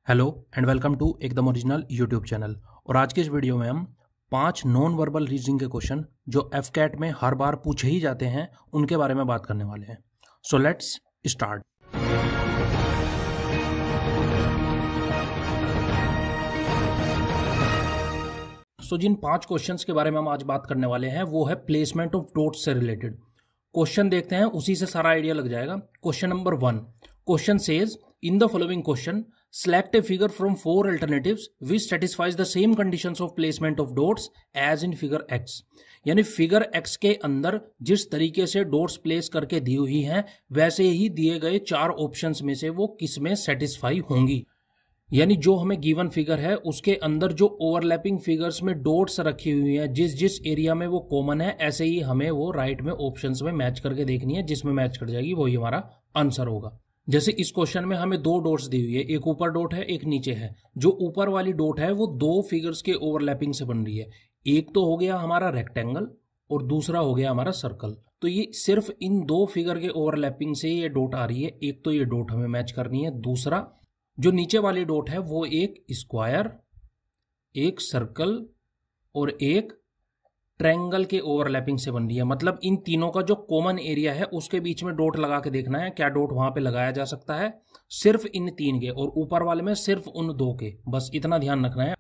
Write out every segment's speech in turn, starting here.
Hello and welcome to एकदम original YouTube channel. और आज के इस वीडियो में हम 5 नॉन वर्बल रीजनिंग के क्वेश्चन जो एफकैट में हर बार पूछे ही जाते हैं उनके बारे में बात करने वाले हैं। So let's start. सो जिन 5 क्वेश्चंस के बारे में हम आज बात करने वाले हैं वो है प्लेसमेंट ऑफ डॉट्स से रिलेटेड। क्वेश्चन देखते हैं, उसी से सारा आइडिया लग जाएगा। Question number 1, question says in the following question select a figure from 4 alternatives which satisfies the same conditions of placement of dots as in figure x। यानी figure x के अंदर जिस तरीके से डॉट्स प्लेस करके दी हुई हैं वैसे ही दिए गए 4 ऑप्शंस में से वो किस में सेटिस्फाई होंगी। यानी जो हमें गिवन फिगर है उसके अंदर जो ओवरलैपिंग फिगर्स में डॉट्स रखी हुई हैं जिस जिस एरिया में वो कॉमन है, ऐसे ही हमें वो राइट में ऑप्शंस में मैच करके देखनी है। जिसमें मैच कर जाएगी वही हमारा आंसर होगा। जैसे इस क्वेश्चन में हमें 2 डॉट्स दी हुई है, एक ऊपर डॉट है एक नीचे है। जो ऊपर वाली डॉट है वो 2 फिगर्स के ओवरलैपिंग से बन रही है। एक तो हो गया हमारा रेक्टेंगल और दूसरा हो गया हमारा सर्कल। तो ये सिर्फ इन 2 फिगर के ओवरलैपिंग से ये डॉट आ रही है। एक तो ये डॉट हमें मैच करनी है, दूसरा जो नीचे वाली डॉट है वो एक स्क्वायर, एक सर्कल और एक ट्रायंगल के ओवरलैपिंग से बन रही है। मतलब इन तीनों का जो कॉमन एरिया है उसके बीच में डॉट लगा के देखना है क्या डॉट वहां पे लगाया जा सकता है। सिर्फ इन 3 के और ऊपर वाले में सिर्फ उन 2 के, बस इतना ध्यान रखना है।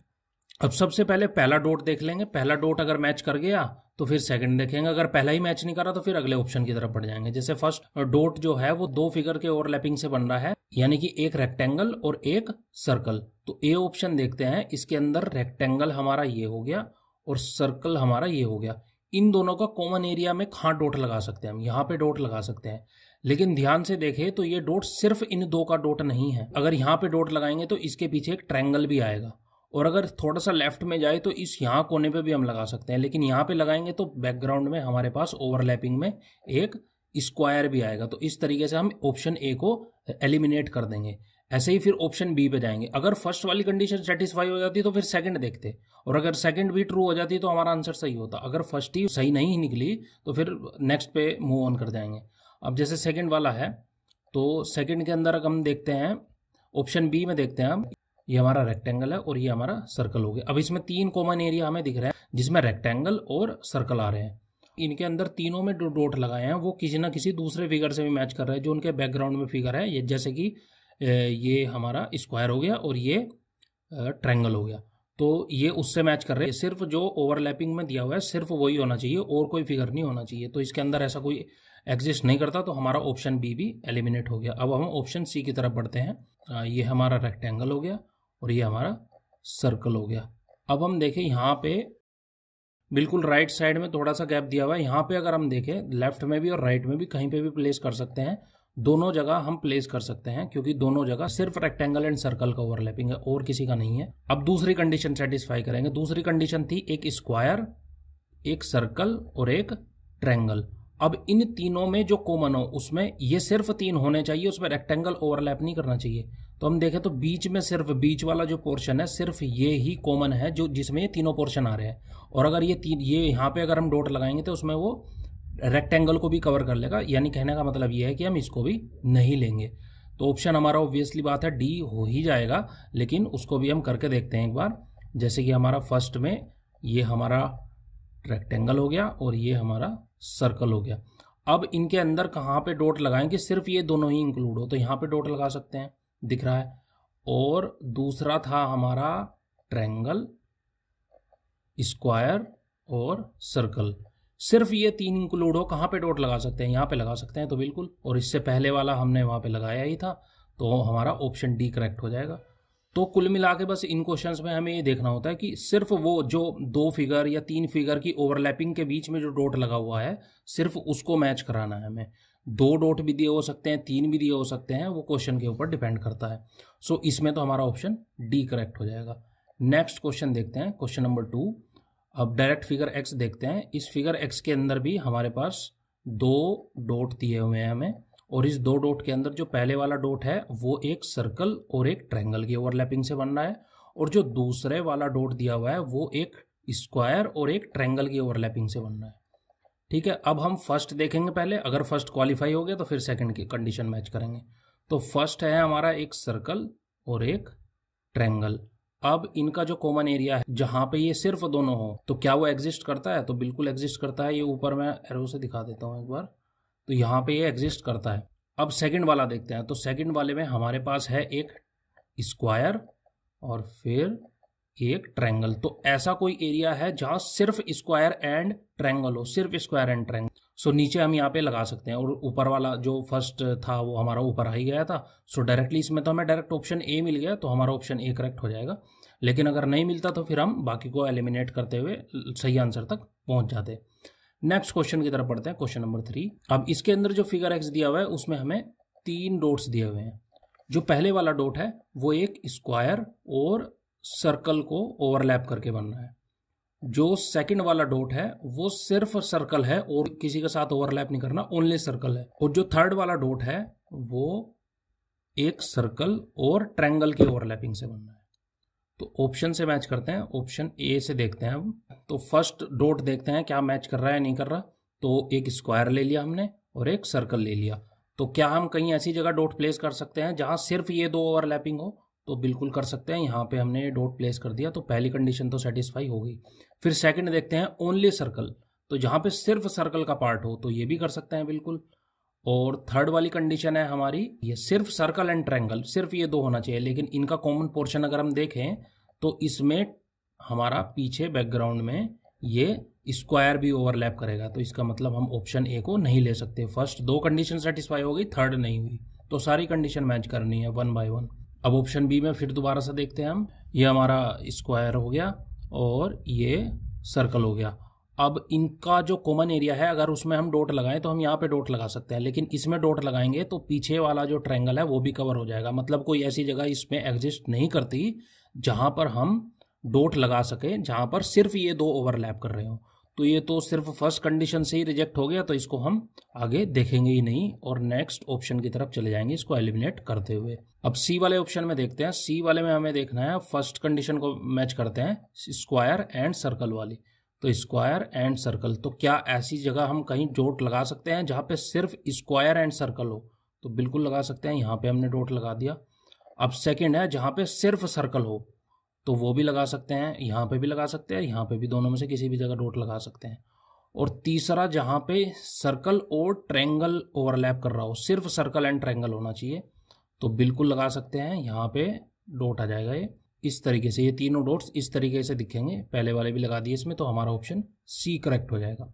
अब सबसे पहले पहला डॉट देख लेंगे। पहला डॉट अगर मैच कर गया तो फिर सेकंड देखेंगे। अगर पहला ही मैच नहीं करा तो फिर अगले ऑप्शन की तरफ बढ़ जाएंगे। जैसे फर्स्ट डॉट जो है वो 2 फिगर के ओवरलैपिंग से बन रहा है, यानी कि एक रेक्टेंगल और एक सर्कल। तो ए ऑप्शन देखते हैं। इसके अंदर रेक्टेंगल हमारा ये हो गया और सर्कल हमारा ये हो गया। इन दोनों का कॉमन एरिया में कहाँ डॉट लगा सकते हैं हम? यहाँ पे डॉट लगा सकते हैं। लेकिन ध्यान से देखें तो ये डॉट सिर्फ इन 2 का डॉट नहीं है। अगर यहाँ पे डॉट लगाएंगे तो इसके पीछे एक ट्रायंगल भी आएगा। और अगर थोड़ा सा लेफ्ट में जाए तो इस यहाँ कोने पे भी हम लगा सकते हैं। लेकिन यहाँ पे लगाएंगे तो बैकग्राउंड में हमारे पास ओवरलैपिंग में एक स्क्वायर भी आएगा। तो इस तरीके से हम ऑप्शन ए को एलिमिनेट कर देंगे। ऐसे ही फिर ऑप्शन बी पे जाएंगे। अगर फर्स्ट वाली कंडीशन सेटिस्फाई हो जाती तो फिर सेकंड देखते, और अगर सेकंड भी ट्रू हो जाती तो हमारा आंसर सही होता। अगर फर्स्ट ही सही नहीं निकली तो फिर नेक्स्ट पे मूव ऑन कर जाएंगे। अब जैसे सेकंड वाला है तो सेकंड के अंदर हम देखते हैं, ऑप्शन बी में देखते हैं हम, ये हमारा रेक्टेंगल है और ये हमारा सर्कल हो गया। अब इसमें 3 कॉमन एरिया हमें दिख रहे हैं जिसमें रेक्टेंगल और सर्कल आ रहे हैं। इनके अंदर तीनों में जो डॉट लगाए हैं वो किसी ना किसी दूसरे फिगर से भी मैच कर रहे हैं जो उनके बैकग्राउंड में फिगर है। ये जैसे कि ये हमारा स्क्वायर हो गया और ये ट्रायंगल हो गया। तो ये उससे मैच कर रहे हैं। सिर्फ जो ओवरलैपिंग में दिया हुआ है सिर्फ वही होना चाहिए और कोई फिगर नहीं होना चाहिए। तो इसके अंदर ऐसा कोई एग्जिस्ट नहीं करता। तो हमारा ऑप्शन बी भी एलिमिनेट हो गया। अब हम ऑप्शन सी की तरफ बढ़ते हैं। ये हमारा रेक्टेंगल हो गया और ये हमारा सर्कल हो गया। अब हम देखें यहाँ पे बिल्कुल राइट साइड में थोड़ा सा गैप दिया हुआ है। यहाँ पे अगर हम देखें लेफ्ट में भी और राइट में भी कहीं पे भी प्लेस कर सकते हैं। दोनों जगह हम प्लेस कर सकते हैं क्योंकि दोनों जगह सिर्फ रेक्टेंगल एंड सर्कल का ओवरलैपिंग है और किसी का नहीं है। अब दूसरी कंडीशन सेटिस्फाई करेंगे। दूसरी कंडीशन थी एक स्क्वायर, एक सर्कल और एक ट्रायंगल। अब इन तीनों में जो कॉमन हो उसमें ये सिर्फ 3 होने चाहिए, उसमें रेक्टेंगल ओवरलैप नहीं करना चाहिए। तो हम देखें तो बीच में सिर्फ बीच वाला जो पोर्शन है सिर्फ ये ही कॉमन है जो जिसमें ये तीनों पोर्शन आ रहे हैं। और अगर ये यहाँ पे अगर हम डॉट लगाएंगे तो उसमें वो रेक्टेंगल को भी कवर कर लेगा। यानी कहने का मतलब ये है कि हम इसको भी नहीं लेंगे। तो ऑप्शन हमारा ऑब्वियसली बात है डी हो ही जाएगा, लेकिन उसको भी हम करके देखते हैं एक बार। जैसे कि हमारा फर्स्ट में ये हमारा रेक्टेंगल हो गया और ये हमारा सर्कल हो गया। अब इनके अंदर कहाँ पे डॉट लगाएंगे? सिर्फ ये दोनों ही इंक्लूड हो तो यहाँ पे डॉट लगा सकते हैं, दिख रहा है। और दूसरा था हमारा ट्रायंगल, स्क्वायर और सर्कल। सिर्फ ये 3 इंक्लूड हो, कहाँ पे डॉट लगा सकते हैं? यहाँ पे लगा सकते हैं तो बिल्कुल। और इससे पहले वाला हमने वहाँ पे लगाया ही था तो हमारा ऑप्शन डी करेक्ट हो जाएगा। तो कुल मिला के बस इन क्वेश्चंस में हमें ये देखना होता है कि सिर्फ वो जो 2 फिगर या 3 फिगर की ओवरलैपिंग के बीच में जो डॉट लगा हुआ है सिर्फ उसको मैच कराना है हमें। 2 डॉट भी दिए हो सकते हैं, 3 भी दिए हो सकते हैं, वो क्वेश्चन के ऊपर डिपेंड करता है। सो इसमें तो हमारा ऑप्शन डी करेक्ट हो जाएगा। नेक्स्ट क्वेश्चन देखते हैं, क्वेश्चन नंबर 2। अब डायरेक्ट फिगर एक्स देखते हैं। इस फिगर एक्स के अंदर भी हमारे पास 2 डॉट दिए हुए हैं हमें, और इस 2 डॉट के अंदर जो पहले वाला डॉट है वो एक सर्कल और एक ट्रायंगल की ओवरलैपिंग से बन रहा है, और जो दूसरे वाला डॉट दिया हुआ है वो एक स्क्वायर और एक ट्रायंगल की ओवरलैपिंग से बन रहा है। ठीक है, अब हम फर्स्ट देखेंगे पहले। अगर फर्स्ट क्वालिफाई हो गया तो फिर सेकंड की कंडीशन मैच करेंगे। तो फर्स्ट है हमारा एक सर्कल और एक ट्रायंगल। अब इनका जो कॉमन एरिया है जहां पे ये सिर्फ दोनों हो तो क्या वो एग्जिस्ट करता है? तो बिल्कुल एग्जिस्ट करता है। ये ऊपर मैं एरो से दिखा देता हूँ एक बार, तो यहाँ पे ये एग्जिस्ट करता है। अब सेकंड वाला देखते हैं। तो सेकंड वाले में हमारे पास है एक स्क्वायर और फिर एक ट्रायंगल। तो ऐसा कोई एरिया है जहां सिर्फ स्क्वायर एंड ट्रायंगल हो, सिर्फ स्क्वायर एंड ट्रायंगल। सो नीचे हम यहाँ पे लगा सकते हैं। और ऊपर वाला जो फर्स्ट था वो हमारा ऊपर आ ही गया था। सो डायरेक्टली इसमें तो हमें डायरेक्ट ऑप्शन ए मिल गया, तो हमारा ऑप्शन ए करेक्ट हो जाएगा। लेकिन अगर नहीं मिलता तो फिर हम बाकी को एलिमिनेट करते हुए सही आंसर तक पहुंच जाते। नेक्स्ट क्वेश्चन की तरफ बढ़ते हैं, क्वेश्चन नंबर 3। अब इसके अंदर जो फिगर एक्स दिया हुआ है उसमें हमें 3 डॉट्स दिए हुए हैं। जो पहले वाला डॉट है वो एक स्क्वायर और सर्कल को ओवरलैप करके बन रहा है। जो सेकंड वाला डॉट है वो सिर्फ सर्कल है और किसी के साथ ओवरलैप नहीं करना, ओनली सर्कल है। और जो थर्ड वाला डॉट है वो एक सर्कल और ट्रायंगल की ओवरलैपिंग से बन रहा है। तो ऑप्शन से मैच करते हैं, ऑप्शन ए से देखते हैं अब। तो फर्स्ट डॉट देखते हैं क्या मैच कर रहा है नहीं कर रहा। तो एक स्क्वायर ले लिया हमने और एक सर्कल ले लिया। तो क्या हम कहीं ऐसी जगह डॉट प्लेस कर सकते हैं जहां सिर्फ ये 2 ओवरलैपिंग हो? तो बिल्कुल कर सकते हैं। यहाँ पे हमने डॉट प्लेस कर दिया तो पहली कंडीशन तो सेटिस्फाई हो गई। फिर सेकंड देखते हैं ओनली सर्कल, तो जहां पे सिर्फ सर्कल का पार्ट हो तो ये भी कर सकते हैं बिल्कुल। और थर्ड वाली कंडीशन है हमारी ये सिर्फ सर्कल एंड ट्रायंगल, सिर्फ ये 2 होना चाहिए। लेकिन इनका कॉमन पोर्शन अगर हम देखें तो इसमें हमारा पीछे बैकग्राउंड में ये स्क्वायर भी ओवरलैप करेगा। तो इसका मतलब हम ऑप्शन ए को नहीं ले सकते। फर्स्ट 2 कंडीशन सेटिस्फाई हो गई, थर्ड नहीं हुई, तो सारी कंडीशन मैच करनी है 1 बाय 1। अब ऑप्शन बी में फिर दोबारा से देखते हैं हम। ये हमारा स्क्वायर हो गया और ये सर्कल हो गया। अब इनका जो कॉमन एरिया है अगर उसमें हम डॉट लगाएं तो हम यहाँ पे डॉट लगा सकते हैं, लेकिन इसमें डॉट लगाएंगे तो पीछे वाला जो ट्रायंगल है वो भी कवर हो जाएगा। मतलब कोई ऐसी जगह इसमें एग्जिस्ट नहीं करती जहां पर हम डॉट लगा सके, जहां पर सिर्फ ये 2 ओवरलैप कर रहे हो। तो ये तो सिर्फ फर्स्ट कंडीशन से ही रिजेक्ट हो गया, तो इसको हम आगे देखेंगे ही नहीं और नेक्स्ट ऑप्शन की तरफ चले जाएंगे इसको एलिमिनेट करते हुए। अब सी वाले ऑप्शन में देखते हैं। सी वाले में हमें देखना है फर्स्ट कंडीशन को मैच करते हैं स्क्वायर एंड सर्कल वाली। तो स्क्वायर एंड सर्कल, तो क्या ऐसी जगह हम कहीं डॉट लगा सकते हैं जहां पे सिर्फ स्क्वायर एंड सर्कल हो? तो बिल्कुल लगा सकते हैं। यहाँ पे हमने डॉट लगा दिया। अब सेकेंड है जहां पे सिर्फ सर्कल हो, तो वो भी लगा सकते हैं, यहाँ पे भी लगा सकते हैं, यहाँ पे भी, दोनों में से किसी भी जगह डॉट लगा सकते हैं। और तीसरा जहां पे सर्कल और ट्रायंगल ओवरलैप कर रहा हो, सिर्फ सर्कल एंड ट्रायंगल होना चाहिए, तो बिल्कुल लगा सकते हैं। यहाँ पे डॉट आ जाएगा ये इस तरीके से, ये तीनों डॉट्स इस तरीके से दिखेंगे। पहले वाले भी लगा दिए इसमें, तो हमारा ऑप्शन सी करेक्ट हो जाएगा।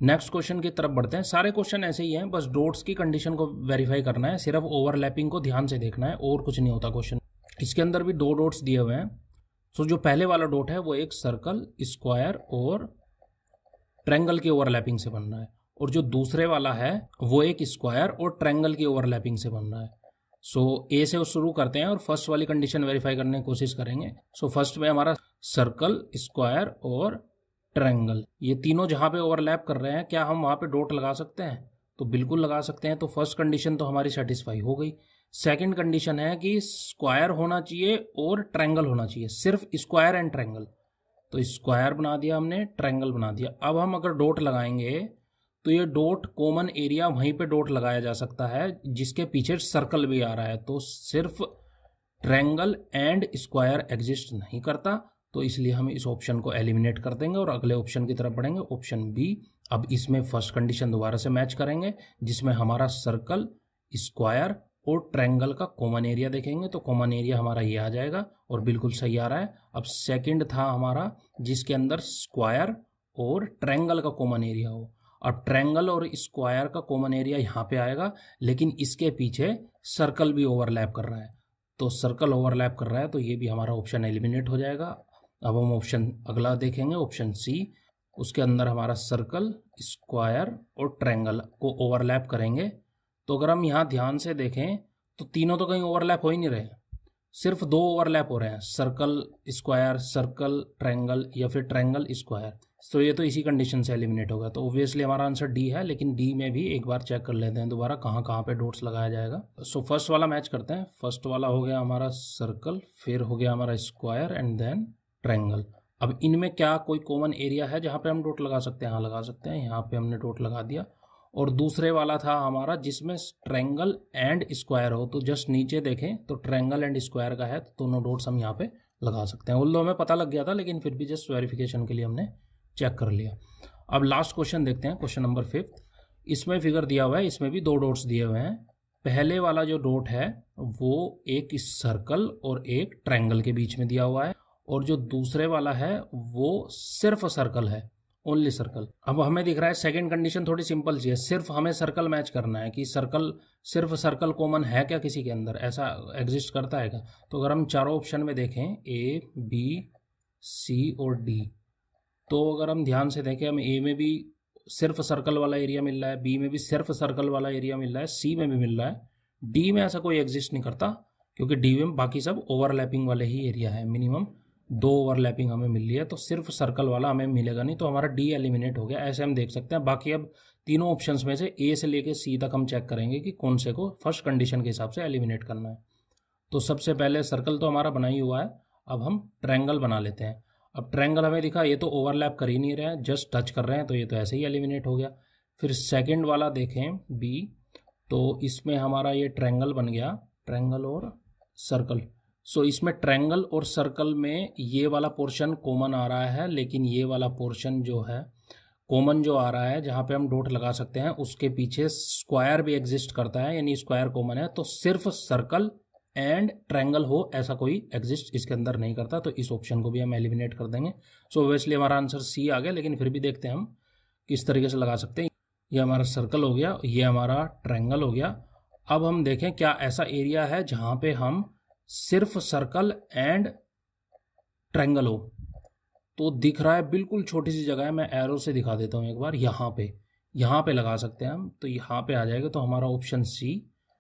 नेक्स्ट क्वेश्चन की तरफ बढ़ते हैं। सारे क्वेश्चन ऐसे ही हैं, बस डॉट्स की कंडीशन को वेरीफाई करना है, सिर्फ ओवरलैपिंग को ध्यान से देखना है और कुछ नहीं होता क्वेश्चन। इसके अंदर भी 2 डॉट्स दिए हुए हैं। सो जो पहले वाला डॉट है वो एक सर्कल, स्क्वायर और ट्रायंगल की ओवरलैपिंग से बन रहा है, और जो दूसरे वाला है वो एक स्क्वायर और ट्रायंगल की ओवरलैपिंग से बन रहा है। सो ए से शुरू करते हैं और फर्स्ट वाली कंडीशन वेरीफाई करने की कोशिश करेंगे। सो फर्स्ट में हमारा सर्कल, स्क्वायर और ट्रायंगल, ये तीनों जहां पे ओवरलैप कर रहे हैं, क्या हम वहां पे डॉट लगा सकते हैं? तो बिल्कुल लगा सकते हैं। तो फर्स्ट कंडीशन तो हमारी सेटिस्फाई हो गई। सेकंड कंडीशन है कि स्क्वायर होना चाहिए और ट्रायंगल होना चाहिए, सिर्फ स्क्वायर एंड ट्रायंगल। तो स्क्वायर बना दिया हमने, ट्रायंगल बना दिया। अब हम अगर डॉट लगाएंगे तो ये डॉट कॉमन एरिया वहीं पे डॉट लगाया जा सकता है जिसके पीछे सर्कल भी आ रहा है। तो सिर्फ ट्रायंगल एंड स्क्वायर एग्जिस्ट नहीं करता, तो इसलिए हम इस ऑप्शन को एलिमिनेट कर देंगे और अगले ऑप्शन की तरफ बढ़ेंगे, ऑप्शन बी। अब इसमें फर्स्ट कंडीशन दोबारा से मैच करेंगे जिसमें हमारा सर्कल, स्क्वायर और ट्रायंगल का कॉमन एरिया देखेंगे, तो कॉमन एरिया हमारा ये आ जाएगा और बिल्कुल सही आ रहा है। अब सेकंड था हमारा जिसके अंदर स्क्वायर और ट्रायंगल का कॉमन एरिया हो। अब ट्रायंगल और स्क्वायर का कॉमन एरिया यहाँ पे आएगा, लेकिन इसके पीछे सर्कल भी ओवरलैप कर रहा है। तो सर्कल ओवरलैप कर रहा है तो ये भी हमारा ऑप्शन एलिमिनेट हो जाएगा। अब हम ऑप्शन अगला देखेंगे, ऑप्शन सी। उसके अंदर हमारा सर्कल, स्क्वायर और ट्रायंगल को ओवरलैप करेंगे। तो अगर हम यहाँ ध्यान से देखें तो तीनों तो कहीं ओवरलैप हो ही नहीं रहे, सिर्फ 2 ओवरलैप हो रहे हैं, सर्कल स्क्वायर, सर्कल ट्रायंगल या फिर ट्रायंगल स्क्वायर। तो ये तो इसी कंडीशन से एलिमिनेट होगा। तो ऑब्वियसली हमारा आंसर डी है, लेकिन डी में भी एक बार चेक कर लेते हैं दोबारा कहाँ कहाँ पे डॉट्स लगाया जाएगा। सो फर्स्ट वाला मैच करते हैं। फर्स्ट वाला हो गया हमारा सर्कल, फिर हो गया हमारा स्क्वायर एंड देन ट्रायंगल। अब इनमें क्या कोई कॉमन एरिया है जहाँ पे हम डॉट लगा सकते हैं? हाँ लगा सकते हैं। यहाँ पे हमने डॉट लगा दिया और दूसरे वाला था हमारा जिसमें ट्रायंगल एंड स्क्वायर हो। तो जस्ट नीचे देखें तो ट्रायंगल एंड स्क्वायर का है, तो दोनों डॉट्स हम यहाँ पे लगा सकते हैं। उल्लो हमें पता लग गया था, लेकिन फिर भी जस्ट वेरिफिकेशन के लिए हमने चेक कर लिया। अब लास्ट क्वेश्चन देखते हैं, क्वेश्चन नंबर 5। इसमें फिगर दिया हुआ है, इसमें भी 2 डॉट्स दिए हुए हैं। पहले वाला जो डॉट है वो एक सर्कल और एक ट्रायंगल के बीच में दिया हुआ है, और जो दूसरे वाला है वो सिर्फ सर्कल है, ओनली सर्कल। अब हमें दिख रहा है सेकंड कंडीशन थोड़ी सिंपल सी है, सिर्फ हमें सर्कल मैच करना है कि सर्कल, सिर्फ सर्कल कॉमन है क्या किसी के अंदर, ऐसा एग्जिस्ट करता है क्या। तो अगर हम चारों ऑप्शन में देखें A, B, C और D, तो अगर हम ध्यान से देखें, हम A में भी सिर्फ सर्कल वाला एरिया मिल रहा है, B में भी सिर्फ सर्कल वाला एरिया मिल रहा है, C में भी मिल रहा है, D में ऐसा कोई एग्जिस्ट नहीं करता, क्योंकि D में बाकी सब ओवरलैपिंग वाले ही एरिया है। मिनिमम 2 ओवरलैपिंग हमें मिल रही है, तो सिर्फ सर्कल वाला हमें मिलेगा नहीं, तो हमारा डी एलिमिनेट हो गया। ऐसे हम देख सकते हैं। बाकी अब तीनों ऑप्शंस में से ए से लेके सी तक हम चेक करेंगे कि कौन से को फर्स्ट कंडीशन के हिसाब से एलिमिनेट करना है। तो सबसे पहले सर्कल तो हमारा बना ही हुआ है, अब हम ट्रायंगल बना लेते हैं। अब ट्रायंगल हमें दिखा, ये तो ओवरलैप कर ही नहीं रहे हैं, जस्ट टच कर रहे हैं, तो ये तो ऐसे ही एलिमिनेट हो गया। फिर सेकेंड वाला देखें बी, तो इसमें हमारा ये ट्रायंगल बन गया, ट्रायंगल और सर्कल। सो इसमें ट्रायंगल और सर्कल में ये वाला पोर्शन कॉमन आ रहा है, लेकिन ये वाला पोर्शन जो है कॉमन जो आ रहा है, जहाँ पे हम डॉट लगा सकते हैं, उसके पीछे स्क्वायर भी एग्जिस्ट करता है, यानी स्क्वायर कॉमन है। तो सिर्फ सर्कल एंड ट्रायंगल हो ऐसा कोई एग्जिस्ट इसके अंदर नहीं करता, तो इस ऑप्शन को भी हम एलिमिनेट कर देंगे। सो ऑब्वियसली हमारा आंसर सी आ गया, लेकिन फिर भी देखते हैं हम किस तरीके से लगा सकते हैं। ये हमारा सर्कल हो गया, ये हमारा ट्रायंगल हो गया। अब हम देखें क्या ऐसा एरिया है जहाँ पे हम सिर्फ सर्कल एंड ट्रायंगल हो। तो दिख रहा है बिल्कुल छोटी सी जगह है, मैं एरो से दिखा देता हूँ एक बार। यहाँ पे लगा सकते हैं हम, तो यहाँ पे आ जाएगा, तो हमारा ऑप्शन सी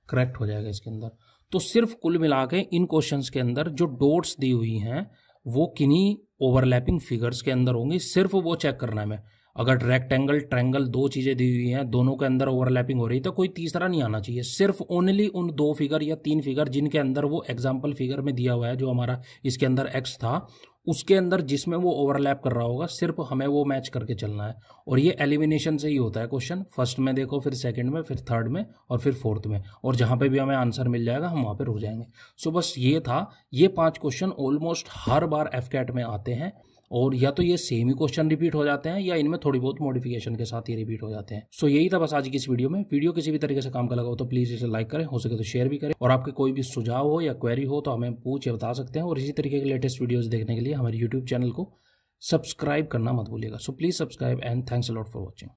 करेक्ट हो जाएगा इसके अंदर। तो सिर्फ कुल मिला के इन क्वेश्चंस के अंदर जो डॉट्स दी हुई हैं वो किन्हीं ओवरलैपिंग फिगर्स के अंदर होंगी, सिर्फ वो चेक करना है हमें। अगर रेक्टेंगल ट्रायंगल 2 चीज़ें दी हुई हैं, दोनों के अंदर ओवरलैपिंग हो रही, तो कोई तीसरा नहीं आना चाहिए, सिर्फ ओनली उन 2 फिगर या 3 फिगर जिनके अंदर वो एग्जाम्पल फिगर में दिया हुआ है, जो हमारा इसके अंदर एक्स था, उसके अंदर जिसमें वो ओवरलैप कर रहा होगा, सिर्फ हमें वो मैच करके चलना है। और ये एलिमिनेशन से ही होता है क्वेश्चन, फर्स्ट में देखो, फिर सेकंड में, फिर थर्ड में, और फिर फोर्थ में, और जहाँ पे भी हमें आंसर मिल जाएगा हम वहाँ पे रुक जाएंगे। सो बस ये था, ये 5 क्वेश्चन ऑलमोस्ट हर बार एफकैट में आते हैं, और या तो ये सेम ही क्वेश्चन रिपीट हो जाते हैं, या इनमें थोड़ी बहुत मॉडिफिकेशन के साथ ये रिपीट हो जाते हैं। सो यही था बस आज की इस वीडियो में। वीडियो किसी भी तरीके से काम का लगा हो तो प्लीज़ इसे लाइक करें, हो सके तो शेयर भी करें, और आपके कोई भी सुझाव हो या क्वेरी हो तो हमें पूछ या बता सकते हैं। और इसी तरीके के लेटेस्ट वीडियोज़ देखने के लिए हमारे यूट्यूब चैनल को सब्सक्राइब करना मत भूलिएगा। So please subscribe and thanks a lot for watching.